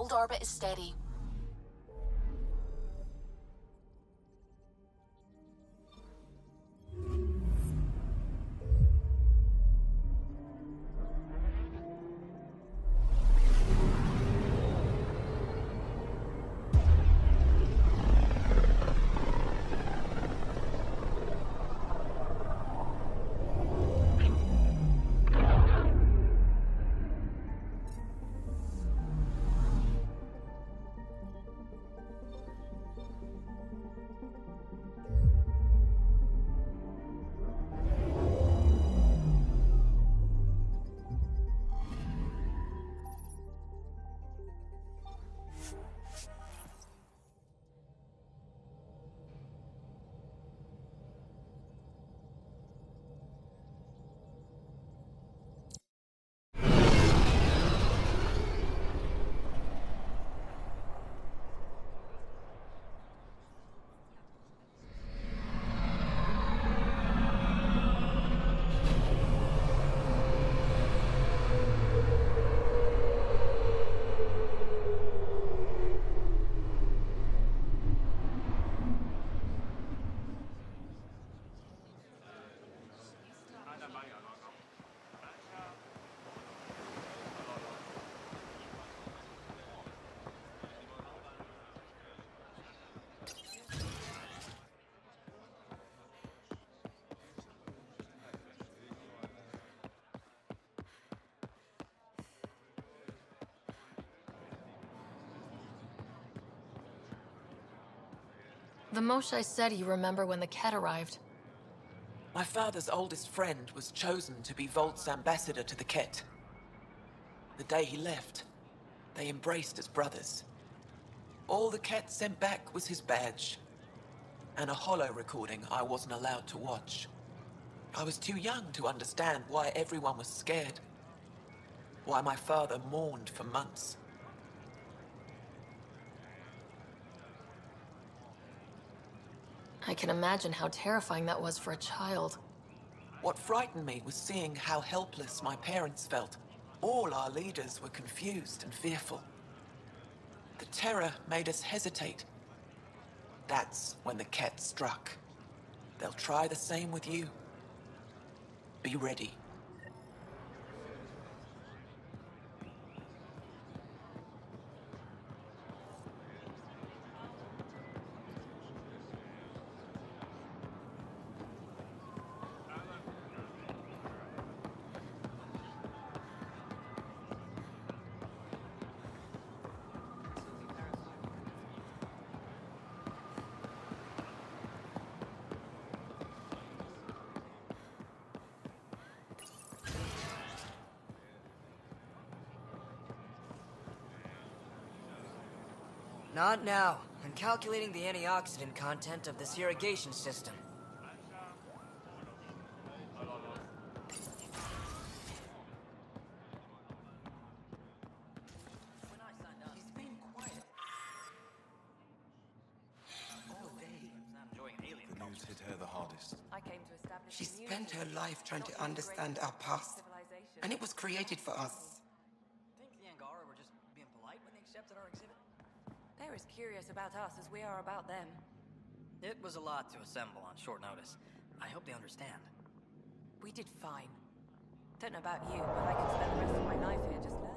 Hold orbit steady. The Moshae said you remember when the Ket arrived. My father's oldest friend was chosen to be Volt's ambassador to the Ket. The day he left, they embraced as brothers. All the Ket sent back was his badge, and a holo recording I wasn't allowed to watch. I was too young to understand why everyone was scared, why my father mourned for months. I can imagine how terrifying that was for a child. What frightened me was seeing how helpless my parents felt. All our leaders were confused and fearful. The terror made us hesitate. That's when the Ket struck. They'll try the same with you. Be ready. Not now. I'm calculating the antioxidant content of this irrigation system. He's been quiet all day. The news hit her the hardest. She spent her life trying to understand our past, and it was created for us. Think the Angara were just being polite when they accepted our exhibit? They're as curious about us as we are about them. It was a lot to assemble on short notice. I hope they understand. We did fine. Don't know about you, but I could spend the rest of my life here just learning.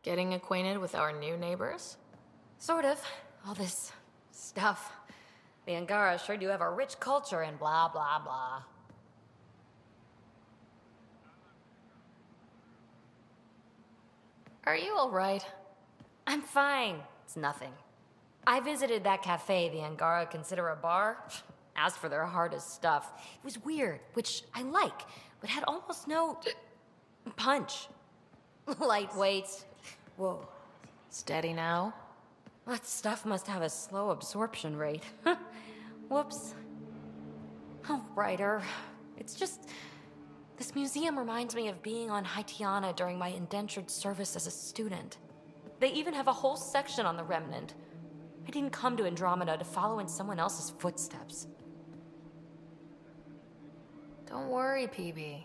Getting acquainted with our new neighbors? Sort of. All this stuff. The Angara sure do have a rich culture and blah, blah, blah. Are you alright? I'm fine. It's nothing. I visited that cafe the Angara consider a bar. asked for their hardest stuff. It was weird, which I like, but had almost no punch. Lightweight. Whoa. Steady now. That stuff must have a slow absorption rate. Whoops. Oh, Ryder. It's just... This museum reminds me of being on Haitiana during my indentured service as a student. They even have a whole section on the Remnant. I didn't come to Andromeda to follow in someone else's footsteps. Don't worry, PB.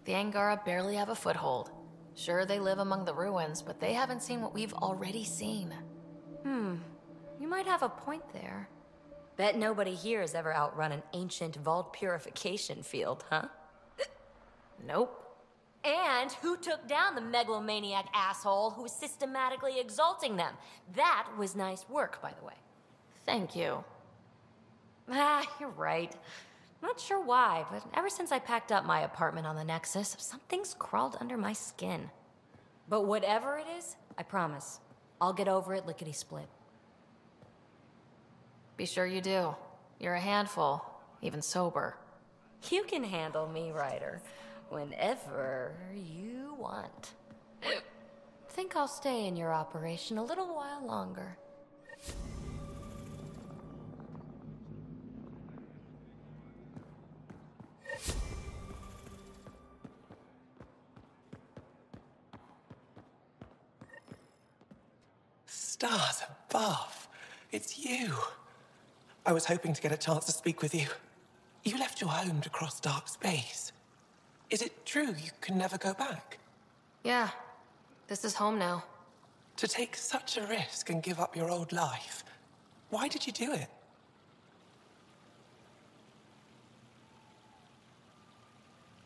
The Angara barely have a foothold. Sure, they live among the ruins, but they haven't seen what we've already seen. You might have a point there. Bet nobody here has ever outrun an ancient vault purification field, huh? Nope. And who took down the megalomaniac asshole who was systematically exalting them? That was nice work, by the way. Thank you. You're right. Not sure why, but ever since I packed up my apartment on the Nexus, something's crawled under my skin. But whatever it is, I promise, I'll get over it lickety-split. Be sure you do. You're a handful, even sober. You can handle me, Ryder, whenever you want. Think I'll stay in your operation a little while longer. Stars above. It's you. I was hoping to get a chance to speak with you. You left your home to cross dark space. Is it true you can never go back? Yeah, this is home now. To take such a risk and give up your old life, why did you do it?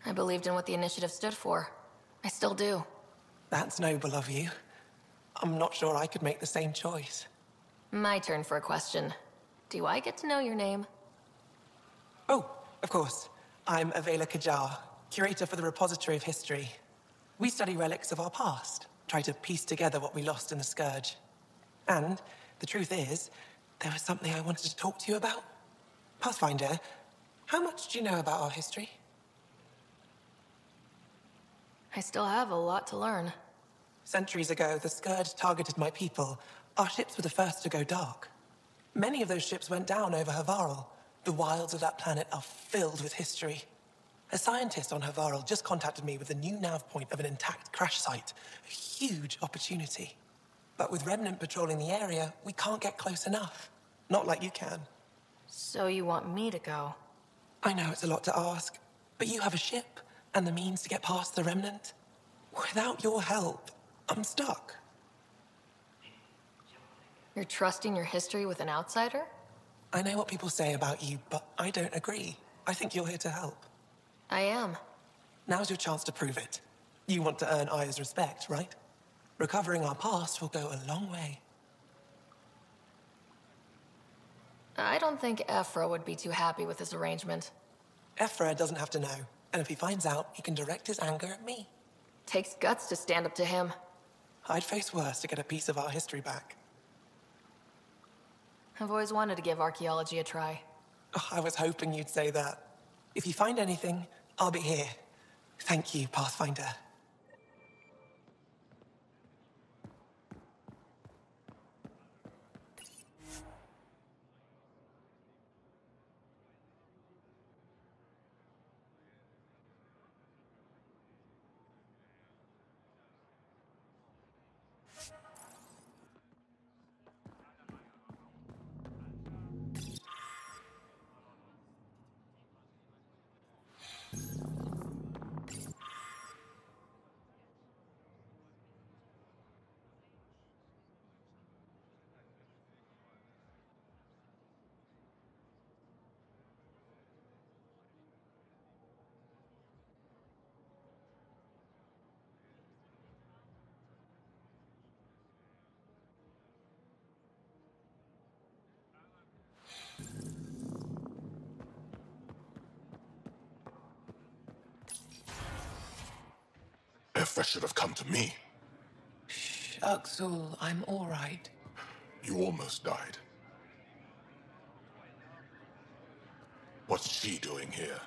I believed in what the initiative stood for. I still do. That's noble of you. I'm not sure I could make the same choice. My turn for a question. Do I get to know your name? Oh, of course. I'm Avela Kajar, curator for the Repository of History. We study relics of our past, try to piece together what we lost in the Scourge. And the truth is, there was something I wanted to talk to you about. Pathfinder, how much do you know about our history? I still have a lot to learn. Centuries ago, the Scourge targeted my people. Our ships were the first to go dark. Many of those ships went down over Havarl. The wilds of that planet are filled with history. A scientist on Havarl just contacted me with a new nav point of an intact crash site. A huge opportunity. But with Remnant patrolling the area, we can't get close enough. Not like you can. So you want me to go? I know it's a lot to ask, but you have a ship and the means to get past the Remnant. Without your help, I'm stuck. You're trusting your history with an outsider? I know what people say about you, but I don't agree. I think you're here to help. I am. Now's your chance to prove it. You want to earn Aya's respect, right? Recovering our past will go a long way. I don't think Ephra would be too happy with this arrangement. Ephra doesn't have to know, and if he finds out, he can direct his anger at me. Takes guts to stand up to him. I'd face worse to get a piece of our history back. I've always wanted to give archaeology a try. Oh, I was hoping you'd say that. If you find anything, I'll be here. Thank you, Pathfinder. Ephra should have come to me. Uxul, I'm all right. You almost died. What's she doing here?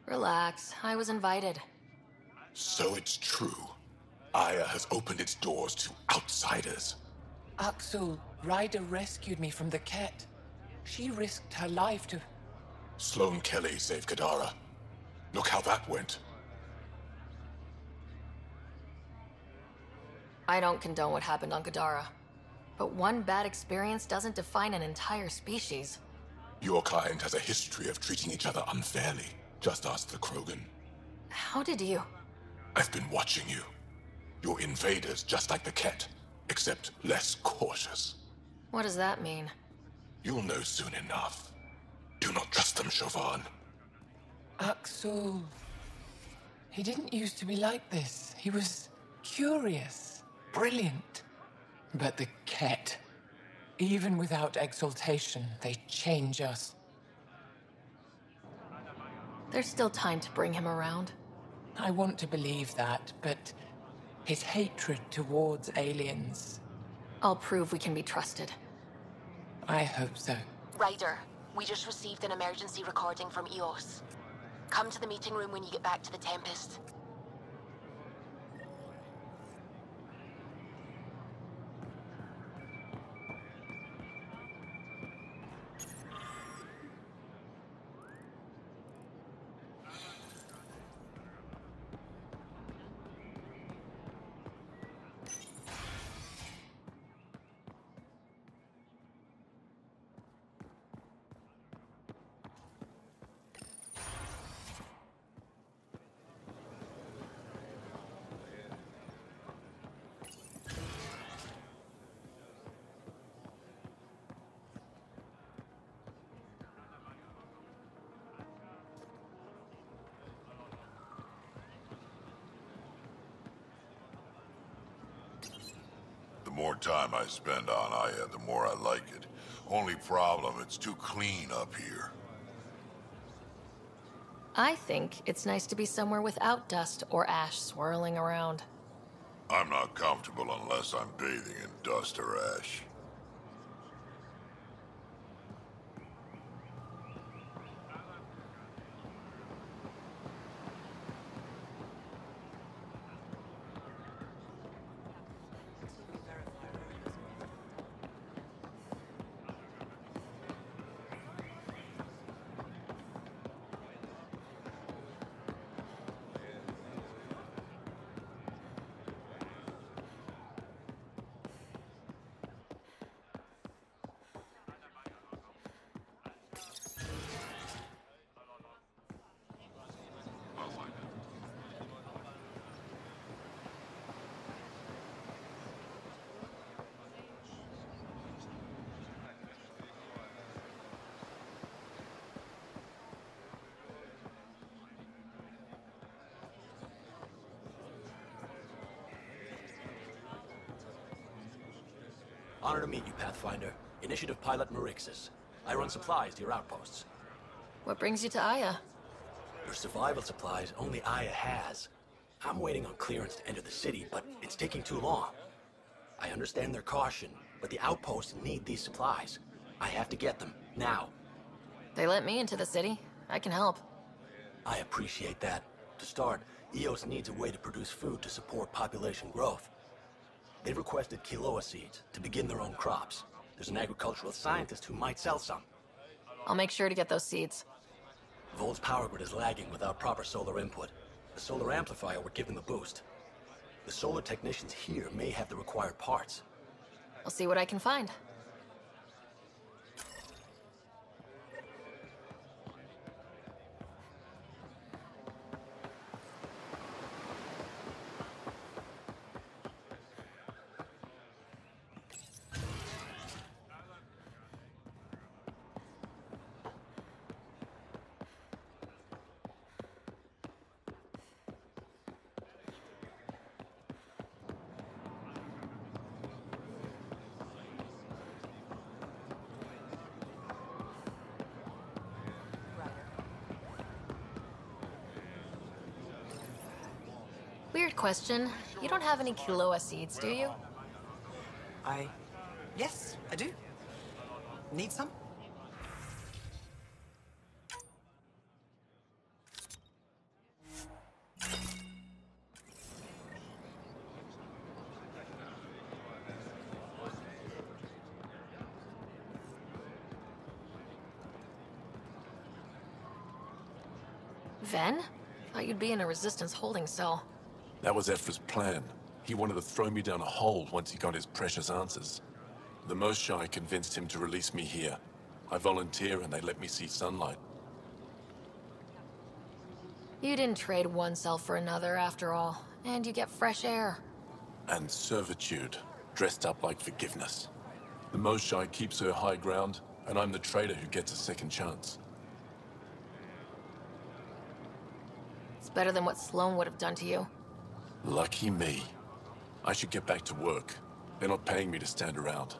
Relax, I was invited. So it's true. Aya has opened its doors to outsiders. Axel, Ryder rescued me from the Ket. She risked her life to... Sloane Kelly saved Kadara. Look how that went. I don't condone what happened on Gadara. But one bad experience doesn't define an entire species. Your kind has a history of treating each other unfairly. Just ask the Krogan. How did you? I've been watching you. You're invaders just like the Ket, except less cautious. What does that mean? You'll know soon enough. Do not trust them, Chauvin. Axel... He didn't used to be like this. He was curious, brilliant. But the Ket, even without exaltation, they change us. There's still time to bring him around. I want to believe that, but his hatred towards aliens... I'll prove we can be trusted. I hope so. Ryder, we just received an emergency recording from EOS. Come to the meeting room when you get back to the Tempest. The more time I spend on Aya, the more I like it. Only problem, it's too clean up here. I think it's nice to be somewhere without dust or ash swirling around. I'm not comfortable unless I'm bathing in dust or ash. Honor to meet you, Pathfinder. Initiative Pilot Marixus. I run supplies to your outposts. What brings you to Aya? Your survival supplies only Aya has. I'm waiting on clearance to enter the city, but it's taking too long. I understand their caution, but the outposts need these supplies. I have to get them, now. They let me into the city. I can help. I appreciate that. To start, EOS needs a way to produce food to support population growth. They've requested quinoa seeds to begin their own crops. There's an agricultural scientist who might sell some. I'll make sure to get those seeds. Vol's power grid is lagging without proper solar input. The solar amplifier would give them a boost. The solar technicians here may have the required parts. I'll see what I can find. Weird question. You don't have any quinoa seeds, do you? Yes, I do. Need some? Ven? Thought you'd be in a Resistance holding cell. That was Ephra's plan. He wanted to throw me down a hole once he got his precious answers. The Most Shy convinced him to release me here. I volunteer and they let me see sunlight. You didn't trade one cell for another after all, and you get fresh air. And servitude, dressed up like forgiveness. The Most Shy keeps her high ground, and I'm the traitor who gets a second chance. It's better than what Sloane would have done to you. Lucky me. I should get back to work. They're not paying me to stand around.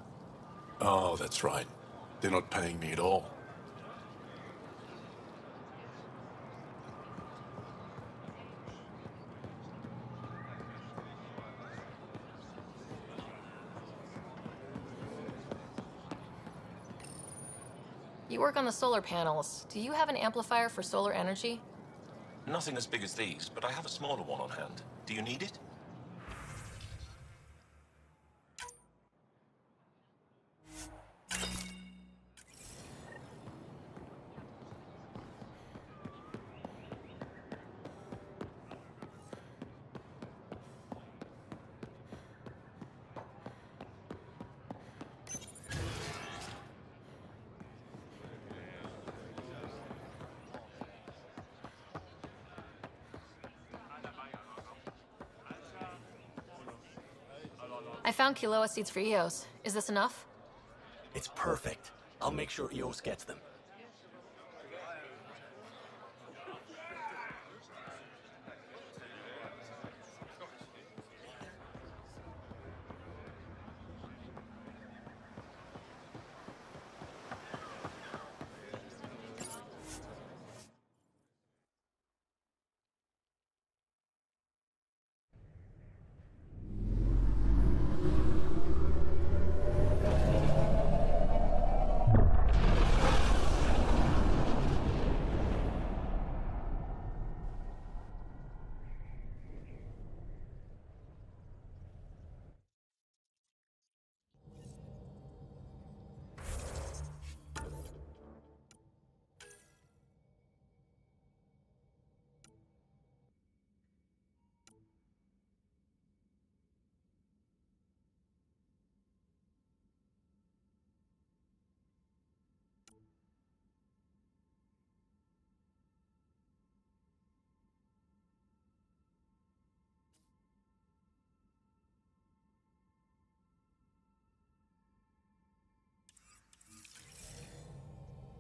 Oh, that's right. They're not paying me at all. You work on the solar panels. Do you have an amplifier for solar energy? Nothing as big as these, but I have a smaller one on hand. Do you need it? I found Kiloa seeds for Eos. Is this enough? It's perfect. I'll make sure Eos gets them.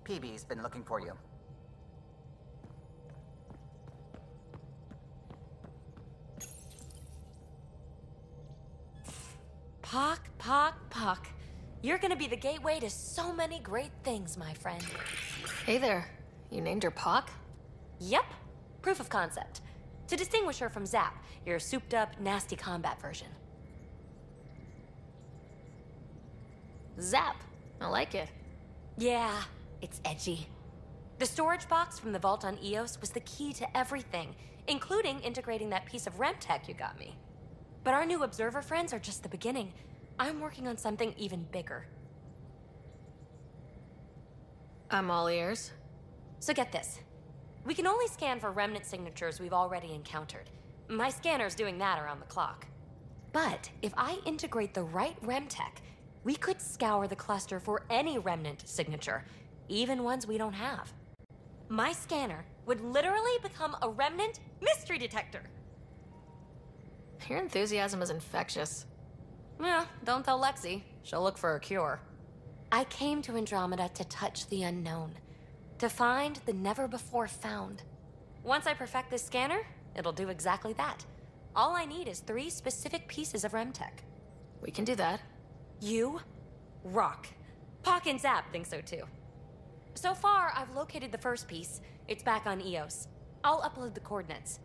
PB's been looking for you. Pock, Pock, Pock. You're gonna be the gateway to so many great things, my friend. Hey there. You named her Pock? Yep. Proof of concept. To distinguish her from Zap, your souped-up, nasty combat version. Zap. I like it. Yeah, it's edgy. The storage box from the vault on Eos was the key to everything, including integrating that piece of REM tech you got me. But our new observer friends are just the beginning. I'm working on something even bigger. I'm all ears. So get this. We can only scan for remnant signatures we've already encountered. My scanner's doing that around the clock. But if I integrate the right REM tech, we could scour the cluster for any remnant signature, even ones we don't have. My scanner would literally become a remnant mystery detector. Your enthusiasm is infectious. Yeah, don't tell Lexi. She'll look for a cure. I came to Andromeda to touch the unknown, to find the never-before-found. Once I perfect this scanner, it'll do exactly that. All I need is 3 specific pieces of REM tech. We can do that. You rock. Pock and Zap think so too. So far, I've located the first piece. It's back on Eos. I'll upload the coordinates.